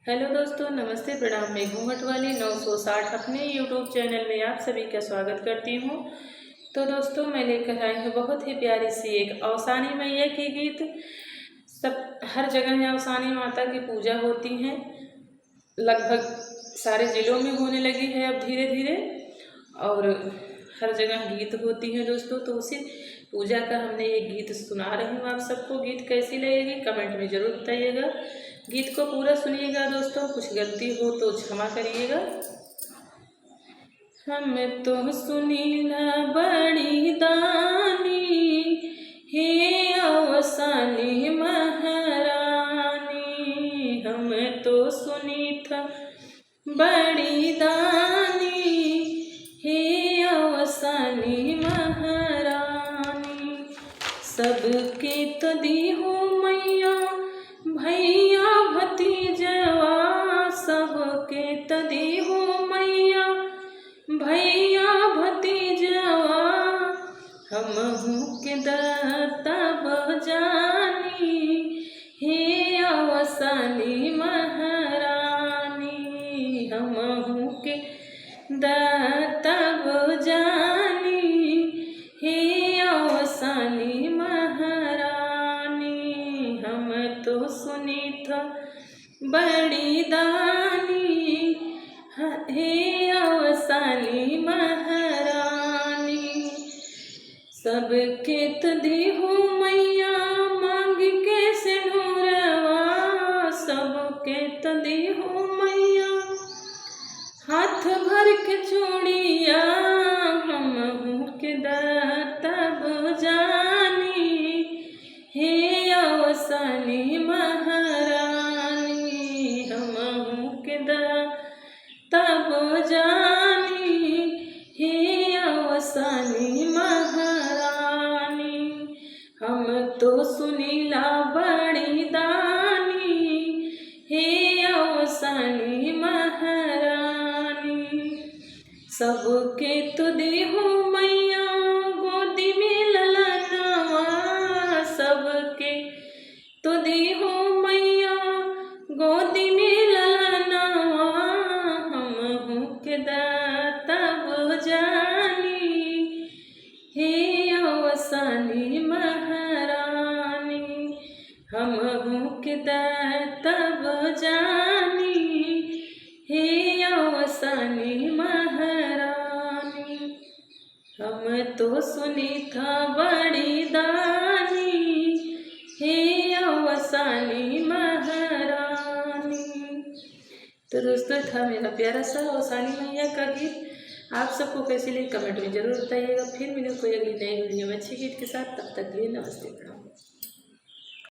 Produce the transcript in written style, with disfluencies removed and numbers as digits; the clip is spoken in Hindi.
हेलो दोस्तों, नमस्ते, प्रणाम। मैं घूंघट वाली 960 अपने यूट्यूब चैनल में आप सभी का स्वागत करती हूँ। तो दोस्तों, मैं लेकर आई हूँ बहुत ही प्यारी सी एक औसानी मैया की गीत। सब हर जगह औसानी माता की पूजा होती है, लगभग सारे ज़िलों में होने लगी है अब धीरे धीरे, और हर जगह गीत होती है दोस्तों। तो उसी पूजा का हमने ये गीत सुना रही हूँ आप सबको। गीत कैसी लगेगी कमेंट में ज़रूर बताइएगा। गीत को पूरा सुनिएगा दोस्तों, कुछ गलती हो तो क्षमा करिएगा। हम तो सुनीला बड़ी दानी, हे औसानी महारानी। हम तो सुनी था बड़ी दानी, हे औसानी महारानी। सबके तो दी हो मैया भैया भतीजवा, सबके तो दी हो मैया भैया भतीजवा। हमहू के तब जानी, हे औसानी महारानी। हमहू के तब जानी, हे औसानी महारानी। हम तो सुनी था बड़ी दानी, हे औसानी महारानी। सबके तो दी हो मैया मांग के सिंदूरवा, सबके तो दी हो मैया हाथ भर के चूड़िया। हमहू के तब जानी, हे औसानी महारानी। हमहू के तब जानी, हे औसानी महारानी। हम तो सुनीला बड़ी दानी, हे औसानी महारानी। सबके तो दी हो मैया गोदी में ललनवा, सबके तो दी हो मैया गोदी में ललनवा। हमहू के तब जानी, हे औसानी महारानी। हमहू के तब जानी, हे औसानी महारानी। हम तो सुनी था बड़ी दानी, हे औसानी महारानी। तो दोस्तों, था मेरा प्यारा सा औसानी मैया का गीत। आप सबको कैसी लगी कमेंट में ज़रूर बताइएगा। फिर मिले कोई अगली नई वीडियो में अच्छी गीत के साथ। तब तक लिए नमस्ते, प्रणाम।